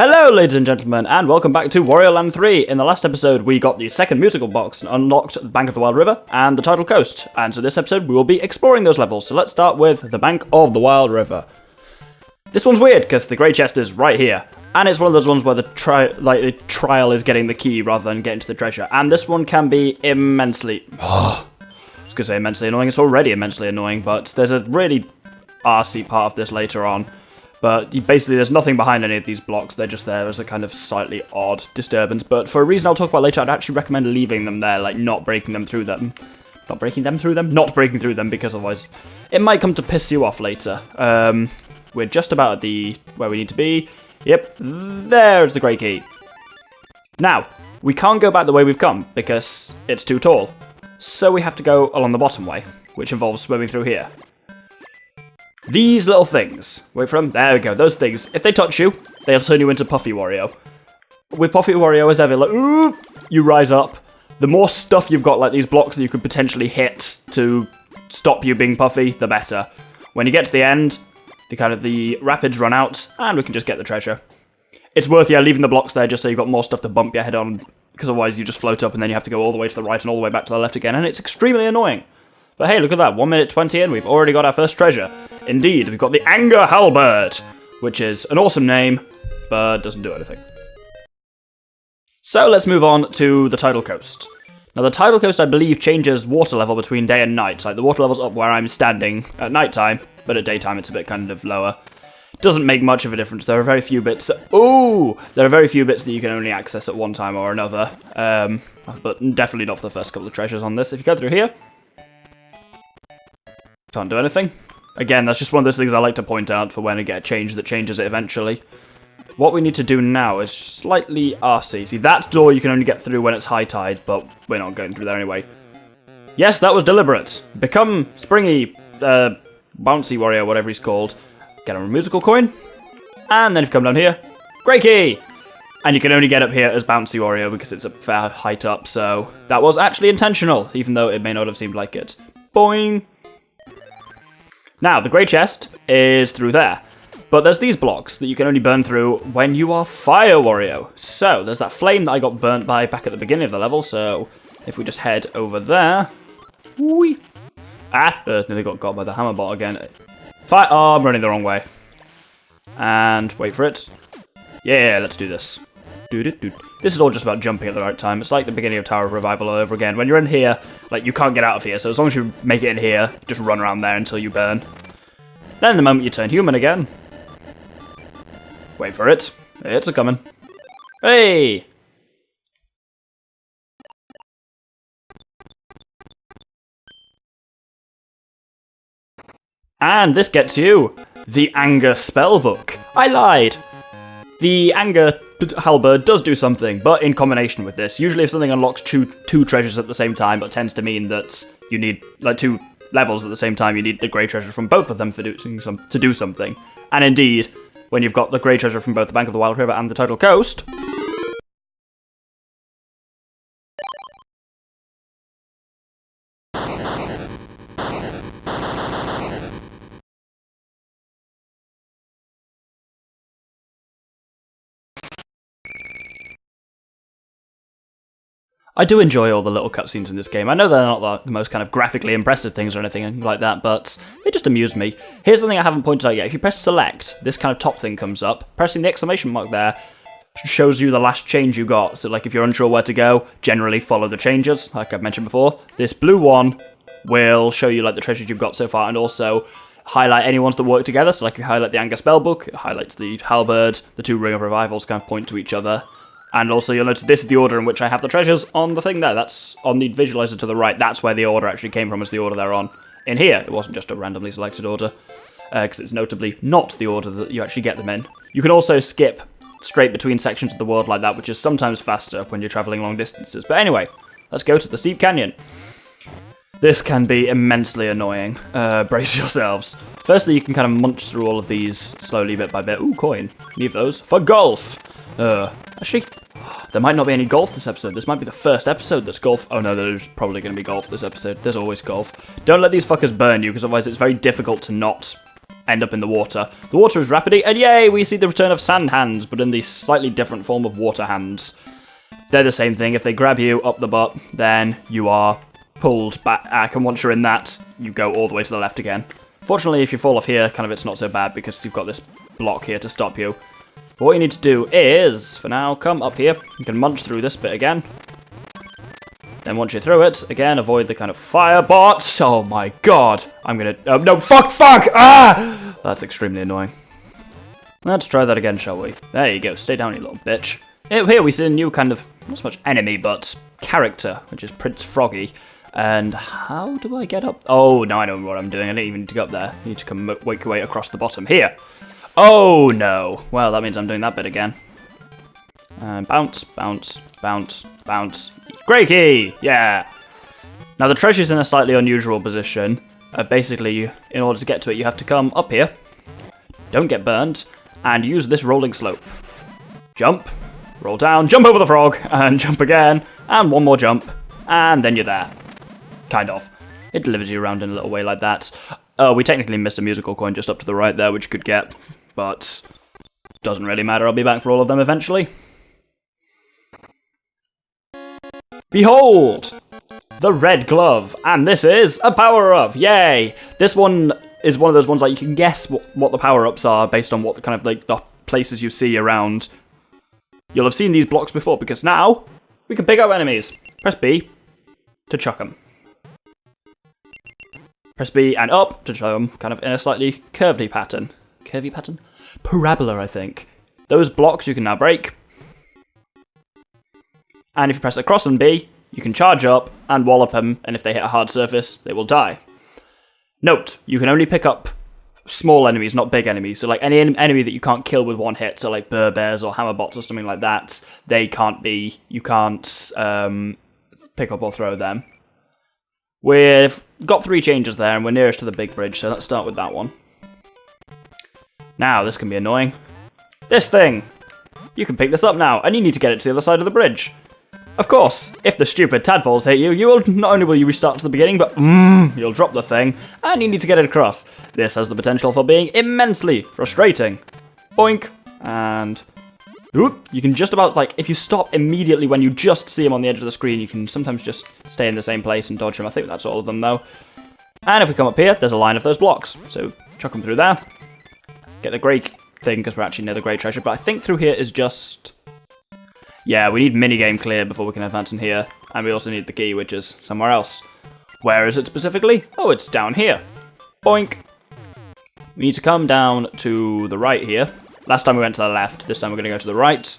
Hello ladies and gentlemen, and welcome back to Wario Land 3. In the last episode we got the second musical box and unlocked the Bank of the Wild River and the Tidal Coast, and so this episode we will be exploring those levels. So let's start with the Bank of the Wild River. This one's weird because the grey chest is right here, and it's one of those ones where the trial is getting the key rather than getting to the treasure, and this one can be immensely... I was going to say immensely annoying, it's already immensely annoying, but there's a really arsey part of this later on. But basically there's nothing behind any of these blocks, they're just there as a kind of slightly odd disturbance. But for a reason I'll talk about later, I'd actually recommend leaving them there, like not breaking them through them. Not breaking them through them? Not breaking through them, because otherwise it might come to piss you off later. We're just about at where we need to be. Yep, there's the grey key. Now, we can't go back the way we've come, because it's too tall. So we have to go along the bottom way, which involves swimming through here. These little things, wait for them, there we go, those things, if they touch you, they'll turn you into Puffy Wario. With Puffy Wario as ever, like, ooh, you rise up. The more stuff you've got, like these blocks that you could potentially hit to stop you being Puffy, the better. When you get to the end, the rapids run out, and we can just get the treasure. It's worth, leaving the blocks there just so you've got more stuff to bump your head on, because otherwise you just float up and then you have to go all the way to the right and all the way back to the left again, and it's extremely annoying. But hey, look at that, 1 minute 20 in, we've already got our first treasure. Indeed, we've got the Anger Halberd, which is an awesome name, but doesn't do anything. So let's move on to the Tidal Coast. Now the Tidal Coast, I believe, changes water level between day and night. Like the water level's up where I'm standing at night time, but at daytime it's a bit kind of lower. Doesn't make much of a difference. There are very few bits that you can only access at one time or another. But definitely not for the first couple of treasures on this. If you go through here, can't do anything. Again, that's just one of those things I like to point out for when I get a change that changes it eventually. What we need to do now is slightly arsey. See, that door you can only get through when it's high tide, but we're not going through there anyway. Yes, that was deliberate. Become Springy, Bouncy Wario, whatever he's called. Get a musical coin. And then if you come down here, Grey Key! And you can only get up here as Bouncy Wario because it's a fair height up, so that was actually intentional, even though it may not have seemed like it. Boing! Now, the grey chest is through there, but there's these blocks that you can only burn through when you are Fire Wario. So, there's that flame that I got burnt by back at the beginning of the level, so if we just head over there... Whee! Nearly got by the hammer bot again. Fire! Oh, I'm running the wrong way. And, wait for it. Yeah, let's do this. This is all just about jumping at the right time. It's like the beginning of Tower of Revival all over again. When you're in here, like, you can't get out of here, so as long as you make it in here, just run around there until you burn. Then the moment you turn human again... Wait for it. It's a-coming. Hey! And this gets you the Anger Spellbook. I lied! The Anger Halberd does do something, but in combination with this. Usually if something unlocks two treasures at the same time, it tends to mean that you need, like, 2 levels at the same time, you need the grey treasure from both of them to do something. And indeed, when you've got the grey treasure from both the Bank of the Wild River and the Tidal Coast... I do enjoy all the little cutscenes in this game. I know they're not the most kind of graphically impressive things or anything like that, but they just amuse me. Here's something I haven't pointed out yet. If you press select, this kind of top thing comes up. Pressing the exclamation mark there shows you the last change you got. So like if you're unsure where to go, generally follow the changes, like I've mentioned before. This blue one will show you like the treasures you've got so far and also highlight any ones that work together. So like if you highlight the Anger Spellbook, it highlights the Halberd, the 2 Ring of Revivals kind of point to each other. And also you'll notice this is the order in which I have the treasures on the thing there. That's on the visualizer to the right. That's where the order actually came from, as the order they're on. In here, it wasn't just a randomly selected order, because it's notably not the order that you actually get them in. You can also skip straight between sections of the world like that, which is sometimes faster when you're travelling long distances. But anyway, let's go to the Steep Canyon. This can be immensely annoying. Brace yourselves. Firstly, you can kind of munch through all of these slowly bit by bit. Ooh, coin. Leave those. For golf! Actually, there might not be any golf this episode. This might be the first episode that's golf. Oh no, there's probably going to be golf this episode. There's always golf. Don't let these fuckers burn you, because otherwise it's very difficult to not end up in the water. The water is rapidy, and yay, we see the return of sand hands, but in the slightly different form of water hands. They're the same thing. If they grab you up the butt, then you are pulled back, and once you're in that, you go all the way to the left again. Fortunately, if you fall off here, kind of it's not so bad because you've got this block here to stop you. But what you need to do is, for now, come up here. You can munch through this bit again. Then once you're through it, again, avoid the kind of fire bots. Oh my god. I'm gonna... Oh, no, fuck! Ah! That's extremely annoying. Let's try that again, shall we? There you go. Stay down, you little bitch. Here we see a new kind of, not so much enemy, but character, which is Prince Froggy. And how do I get up? Oh, now I know what I'm doing. I don't even need to go up there. I need to come wake your way across the bottom. Here. Oh, no. Well, that means I'm doing that bit again. And bounce, bounce, bounce, bounce. Grey key! Yeah! Now, the treasure's in a slightly unusual position. Basically, in order to get to it, you have to come up here. Don't get burnt. And use this rolling slope. Jump. Roll down, jump over the frog, and jump again, and one more jump, and then you're there. Kind of. It delivers you around in a little way like that. We technically missed a musical coin just up to the right there, which you could get, but doesn't really matter. I'll be back for all of them eventually. Behold! The red glove, and this is a power-up, yay! This one is one of those ones like you can guess what the power-ups are based on what the kind of like the places you see around. You'll have seen these blocks before, because now we can pick up enemies. Press B to chuck them. Press B and up to chuck them, kind of in a slightly curvy pattern. Curvy pattern? Parabola, I think. Those blocks you can now break. And if you press across on B, you can charge up and wallop them, and if they hit a hard surface, they will die. Note, you can only pick up small enemies, not big enemies. So like any enemy that you can't kill with one hit, so like bears or hammerbots or something like that, you can't pick up or throw them. We've got 3 changes there, and we're nearest to the big bridge, so let's start with that one. Now, this can be annoying. This thing! You can pick this up now, and you need to get it to the other side of the bridge. Of course, if the stupid tadpoles hit you, not only will you restart to the beginning, but you'll drop the thing, and you need to get it across. This has the potential for being immensely frustrating. Boink, and whoop, you can just about, like, if you stop immediately when you just see him on the edge of the screen, you can sometimes just stay in the same place and dodge him. I think that's all of them, though. And if we come up here, there's a line of those blocks, so chuck them through there. Get the grey thing, because we're actually near the grey treasure, but I think through here is just... Yeah, we need minigame clear before we can advance in here, and we also need the key, which is somewhere else. Where is it specifically? Oh, it's down here. Boink. We need to come down to the right here. Last time we went to the left, this time we're going to go to the right.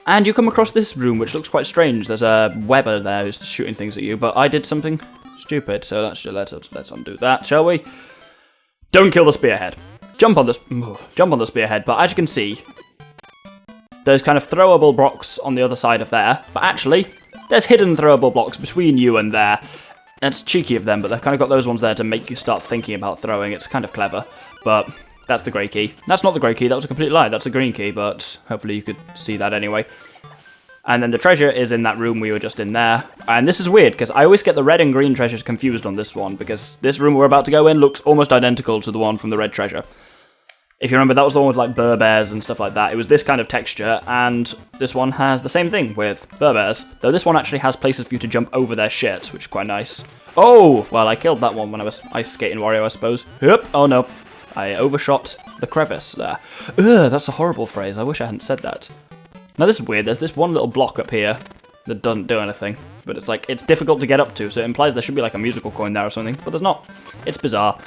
And you come across this room, which looks quite strange. There's a webber there who's shooting things at you, but I did something stupid, so let's undo that, shall we? Don't kill the spearhead. Jump on the spearhead, but as you can see, there's kind of throwable blocks on the other side of there, but actually, there's hidden throwable blocks between you and there. It's cheeky of them, but they've kind of got those ones there to make you start thinking about throwing. It's kind of clever, but that's the grey key. That's not the grey key, that was a complete lie. That's the green key, but hopefully you could see that anyway. And then the treasure is in that room we were just in there. And this is weird, because I always get the red and green treasures confused on this one, because this room we're about to go in looks almost identical to the one from the red treasure. If you remember, that was the one with like bears and stuff like that. It was this kind of texture, and this one has the same thing with bears. Though this one actually has places for you to jump over their shit, which is quite nice. Oh! Well, I killed that one when I was ice skating Wario, I suppose. Yep. Oh no. I overshot the crevice there. Ugh, that's a horrible phrase. I wish I hadn't said that. Now this is weird. There's this one little block up here that doesn't do anything. But it's like, it's difficult to get up to, so it implies there should be like a musical coin there or something. But there's not. It's bizarre.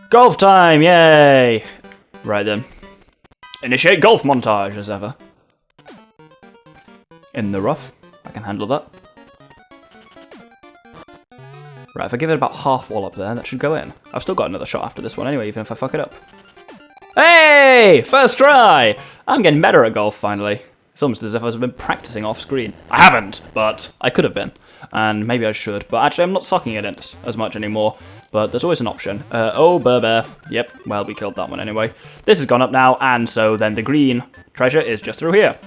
Golf time! Yay! Right then. Initiate golf montage as ever. In the rough. I can handle that. Right, if I give it about half wall up there, that should go in. I've still got another shot after this one anyway, even if I fuck it up. Hey! First try! I'm getting better at golf finally. It's almost as if I've been practicing off screen. I haven't, but I could have been. And maybe I should. But actually, I'm not sucking at it as much anymore. But there's always an option. Oh, bear. Yep, well, we killed that one anyway. This has gone up now, and so then the green treasure is just through here.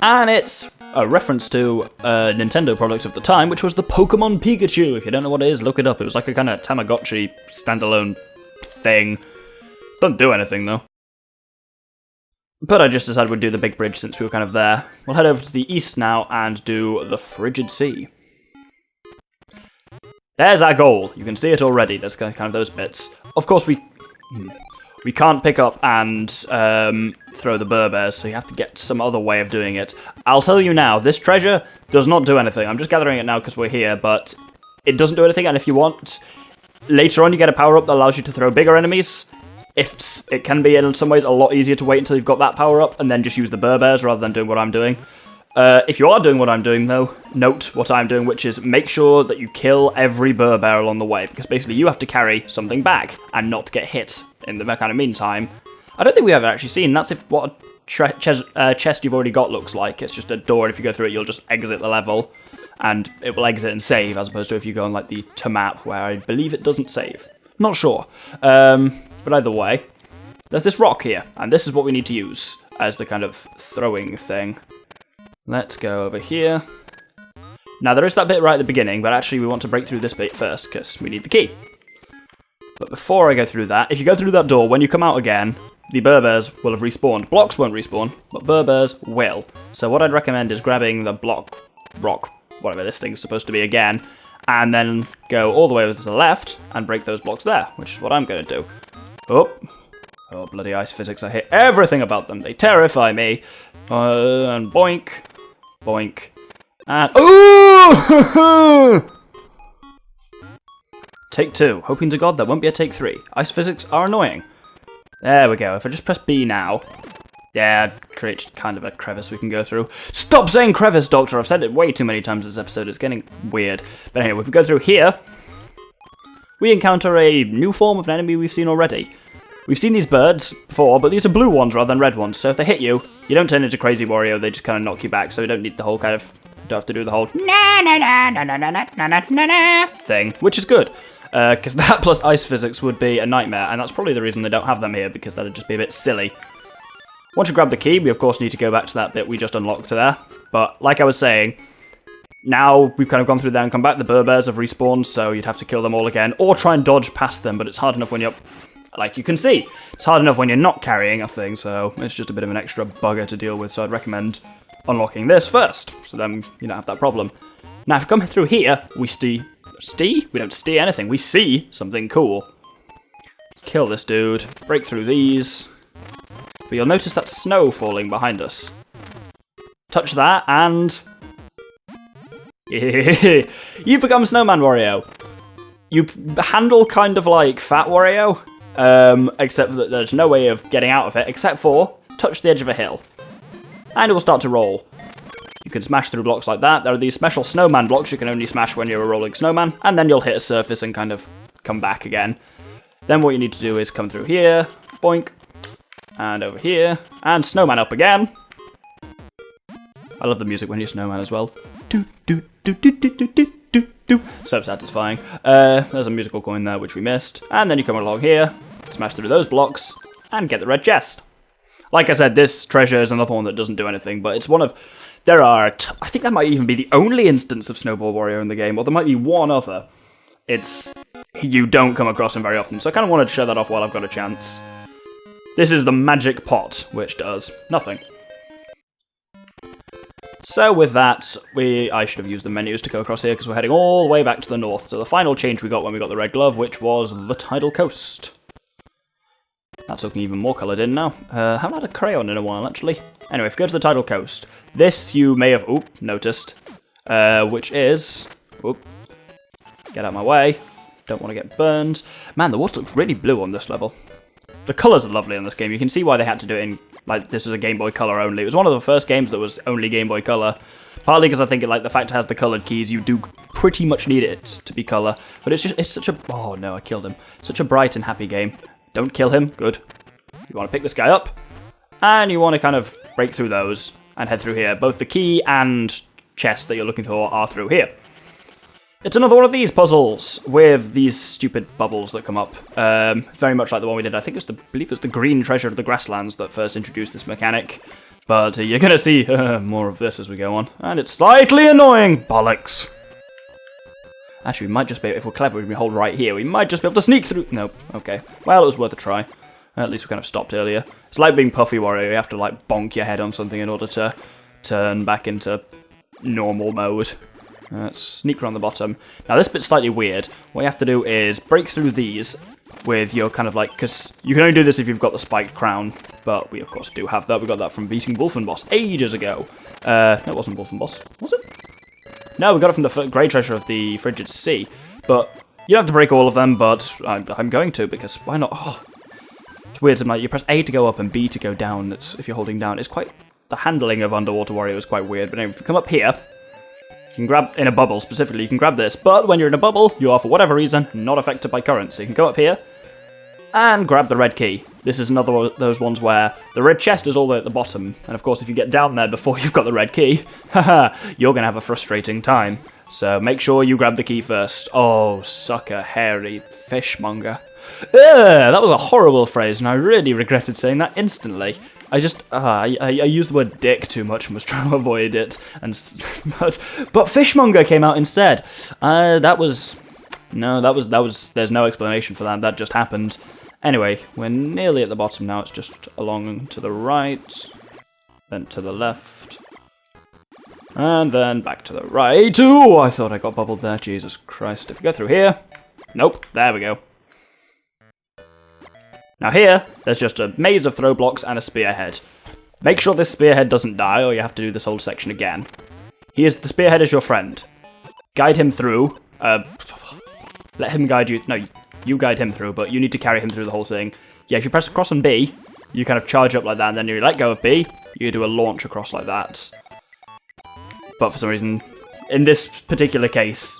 And it's a reference to a Nintendo product of the time, which was the Pokemon Pikachu. If you don't know what it is, look it up. It was like a kind of Tamagotchi standalone thing. Doesn't do anything, though. But I just decided we'd do the big bridge since we were kind of there. We'll head over to the east now and do the Frigid Sea. There's our goal. You can see it already. There's kind of those bits. Of course, we can't pick up and throw the Burbears, so you have to get some other way of doing it. I'll tell you now, this treasure does not do anything. I'm just gathering it now because we're here, but it doesn't do anything, and if you want, later on you get a power-up that allows you to throw bigger enemies. It can be, in some ways, a lot easier to wait until you've got that power-up and then just use the Burbears rather than doing what I'm doing. If you are doing what I'm doing, though, note what I'm doing, which is make sure that you kill every Burbear along the way, because basically you have to carry something back and not get hit in the kind of meantime. I don't think we ever actually seen that's what a chest you've already got looks like. It's just a door, and if you go through it, you'll just exit the level, and it will exit and save, as opposed to if you go on like the to map, where I believe it doesn't save. Not sure. But either way, there's this rock here, and this is what we need to use as the kind of throwing thing. Let's go over here. Now, there is that bit right at the beginning, but actually we want to break through this bit first, because we need the key. But before I go through that, if you go through that door, when you come out again, the Burbears will have respawned. Blocks won't respawn, but Burbears will. So what I'd recommend is grabbing the rock, whatever this thing's supposed to be again, and then go all the way over to the left and break those blocks there, which is what I'm going to do. Oh, bloody ice physics. I hate everything about them. They terrify me. And boink, boink, and... Ooh! Take 2. Hoping to God there won't be a take 3. Ice physics are annoying. There we go. If I just press B now... Yeah, create kind of a crevice we can go through. Stop saying crevice, Doctor! I've said it way too many times this episode. It's getting weird. But anyway, if we go through here... we encounter a new form of an enemy we've seen already. We've seen these birds before, but these are blue ones rather than red ones, so if they hit you, you don't turn into Crazy Wario, they just kind of knock you back, so you don't need the whole kind of... don't have to do the whole thing, which is good, because that plus ice physics would be a nightmare, and that's probably the reason they don't have them here, because that'd just be a bit silly. Once you grab the key, we of course need to go back to that bit we just unlocked there, but like I was saying, now we've kind of gone through there and come back, the Burbears have respawned, so you'd have to kill them all again, or try and dodge past them, but it's hard enough when you're... like you can see, it's hard enough when you're not carrying a thing, so it's just a bit of an extra bugger to deal with, so I'd recommend unlocking this first, so then you don't have that problem. Now, if we come through here, we see... We don't see anything, we see something cool. Kill this dude, break through these, but you'll notice that snow falling behind us. Touch that, and... You've become Snowman Wario. You handle kind of like Fat Wario, except that there's no way of getting out of it, except for touch the edge of a hill. And it will start to roll. You can smash through blocks like that. There are these special snowman blocks you can only smash when you're a rolling snowman, and then you'll hit a surface and kind of come back again. Then what you need to do is come through here, boink, and over here, and snowman up again. I love the music when you're snowman as well. Do, do, do, do, do, do, do. So satisfying. There's a musical coin there which we missed, and then you come along here, smash through those blocks, and get the red chest. Like I said, this treasure is another one that doesn't do anything, but it's one of... there are... I think that might even be the only instance of Snowball Wario in the game, or there might be one other. It's... you don't come across him very often, so I kind of wanted to show that off while I've got a chance. This is the magic pot, which does nothing. So with that, I should have used the menus to go across here, because we're heading all the way back to the north, to the final change we got when we got the red glove, which was the tidal coast. That's looking even more coloured in now. Haven't had a crayon in a while, actually. Anyway, if we go to the tidal coast, this you may have noticed, which is... get out of my way. Don't want to get burned. Man, the water looks really blue on this level. The colours are lovely in this game. You can see why they had to do it in... like, this was a Game Boy Color only. It was one of the first games that was only Game Boy Color. Partly because I think, like, the fact it has the coloured keys, you do pretty much need it to be colour. But it's just, it's such a... oh, no, I killed him. Such a bright and happy game. Don't kill him. Good. You want to pick this guy up. And you want to kind of break through those and head through here. Both the key and chest that you're looking for are through here. It's another one of these puzzles with these stupid bubbles that come up. Very much like the one we did. I think it was I believe it was the green treasure of the grasslands that first introduced this mechanic. But you're going to see more of this as we go on. And it's slightly annoying. Bollocks. Actually, we might just be, if we're clever, we hold right here, we might just be able to sneak through. Nope. Okay. Well, it was worth a try. At least we kind of stopped earlier. It's like being Puffy Wario. You have to, like, bonk your head on something in order to turn back into normal mode. Let's sneak around the bottom. Now, this bit's slightly weird. What you have to do is break through these with your kind of like, because you can only do this if you've got the spiked crown, but we of course do have that. We got that from beating Wolfenboss ages ago. No, it wasn't Wolfenboss, was it? No, we got it from the Grey Treasure of the Frigid Sea, but you don't have to break all of them, but I'm going to, because why not? Oh, it's weird, like, you press A to go up and B to go down. If you're holding down, it's quite, the handling of Underwater Wario is quite weird, but anyway, if you come up here, you can grab, in a bubble specifically, you can grab this, but when you're in a bubble, you are, for whatever reason, not affected by current. So you can go up here and grab the red key. This is another one of those ones where the red chest is all the way at the bottom, and of course if you get down there before you've got the red key, haha, you're going to have a frustrating time. So make sure you grab the key first. Oh, sucker, hairy fishmonger. That was a horrible phrase, and I really regretted saying that instantly. I just, I used the word dick too much and was trying to avoid it, and but fishmonger came out instead. There's no explanation for that, that just happened. Anyway, we're nearly at the bottom now, it's just along to the right, then to the left, and then back to the right. Ooh, I thought I got bubbled there, Jesus Christ. If we go through here, nope, there we go. Now here, there's just a maze of throw blocks and a spearhead. Make sure this spearhead doesn't die, or you have to do this whole section again. The spearhead is your friend. Guide him through. Let him guide you. No, you guide him through, but you need to carry him through the whole thing. Yeah, if you press across on B, you kind of charge up like that, and then you let go of B, you do a launch across like that. But for some reason, in this particular case,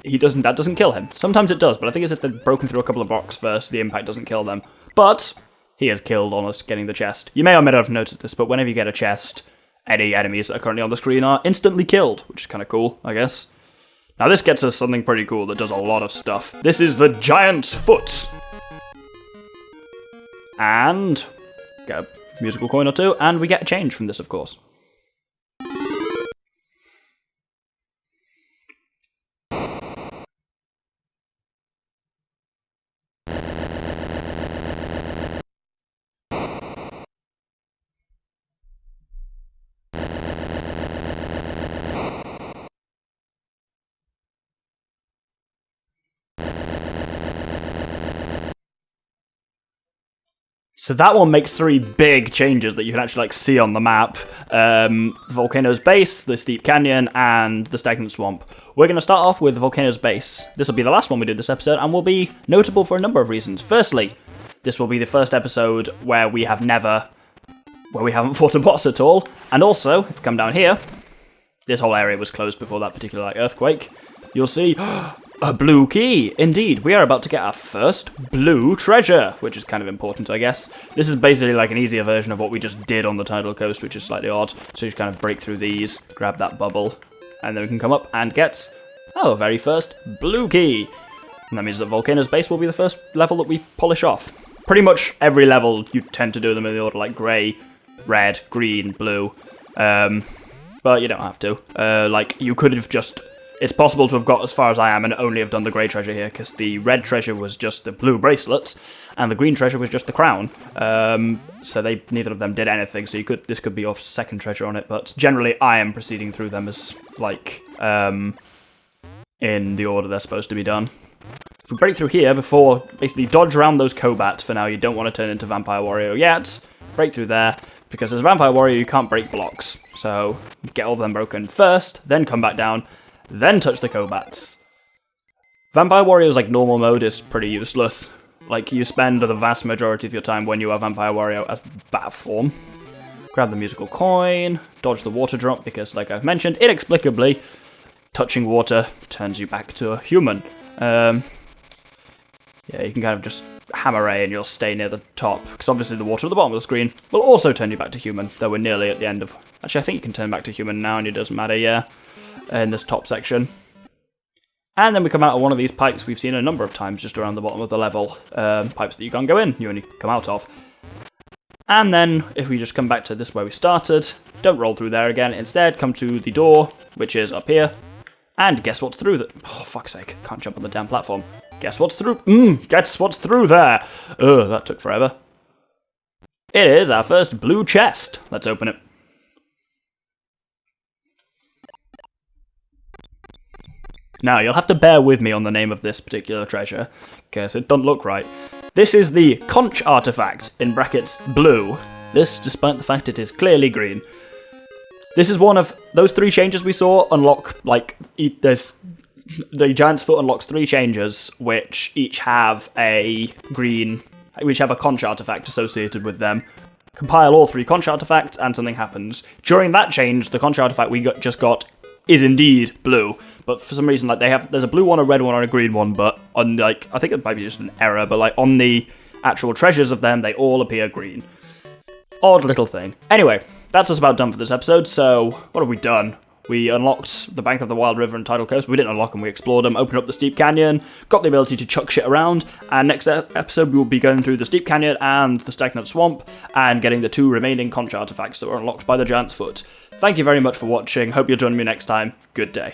that doesn't kill him. Sometimes it does, but I think it's if they've broken through a couple of blocks first, the impact doesn't kill them. But he is killed on us getting the chest. You may or may not have noticed this, but whenever you get a chest, any enemies that are currently on the screen are instantly killed, which is kind of cool, I guess. Now this gets us something pretty cool that does a lot of stuff. This is the Giant Foot. And get a musical coin or two, and we get a change from this, of course. So that one makes 3 big changes that you can actually see on the map. Volcano's Base, the Steep Canyon, and the Stagnant Swamp. We're going to start off with Volcano's Base. This will be the last one we do this episode, and will be notable for a number of reasons. Firstly, this will be the first episode where we haven't fought a boss at all. And also, if you come down here, this whole area was closed before that particular earthquake. You'll see a blue key. Indeed, we are about to get our first blue treasure, which is kind of important, I guess. This is basically like an easier version of what we just did on the Tidal Coast, which is slightly odd. So you just kind of break through these, grab that bubble, and then we can come up and get our very first blue key. And that means that Volcano's Base will be the first level that we polish off. Pretty much every level, you tend to do them in the order like grey, red, green, blue. But you don't have to. You could have just... It's possible to have got as far as I am and only have done the grey treasure here, because the red treasure was just the blue bracelets, and the green treasure was just the crown. So neither of them did anything, so this could be your second treasure on it, but generally I am proceeding through them as, in the order they're supposed to be done. If we break through here before, basically dodge around those Cobats for now, you don't want to turn into Vampire Wario yet. Break through there, because as Vampire Wario you can't break blocks, so get all of them broken first, then come back down, then touch the Cobats. Vampire Wario's normal mode is pretty useless. You spend the vast majority of your time when you are Vampire Wario as bat form. Grab the musical coin, dodge the water drop, because like I've mentioned, inexplicably, touching water turns you back to a human. Yeah, you can kind of just hammer A and you'll stay near the top, because obviously the water at the bottom of the screen will also turn you back to human, though we're nearly at the end of... Actually, I think you can turn back to human now and it doesn't matter, yeah. In this top section. And then we come out of one of these pipes we've seen a number of times just around the bottom of the level. Pipes that you can't go in, you only come out of. And then, if we just come back to this where we started, don't roll through there again. Instead, come to the door, which is up here. And guess what's through that? Oh, fuck's sake. Can't jump on the damn platform. Guess what's through? Guess what's through there? Ugh, that took forever. It is our first blue chest. Let's open it. Now, you'll have to bear with me on the name of this particular treasure, because it doesn't look right. This is the conch artifact, in brackets, blue. This, despite the fact it is clearly green. This is one of those 3 changes we saw unlock, like, there's... The Giant's Foot unlocks 3 changes, which each have a conch artifact associated with them. Compile all 3 conch artifacts, and something happens. During that change, the conch artifact we just got is indeed blue, but for some reason, like, there's a blue one, a red one, and a green one, but on, like, I think it might be just an error, but, like, on the actual treasures of them, they all appear green. Odd little thing. Anyway, that's us about done for this episode, so what have we done? We unlocked the Bank of the Wild River and Tidal Coast. We didn't unlock them, we explored them, opened up the Steep Canyon, got the ability to chuck shit around, and next episode we will be going through the Steep Canyon and the Stagnant Swamp, and getting the 2 remaining conch artifacts that were unlocked by the Giant's Foot. Thank you very much for watching, hope you'll join me next time. Good day.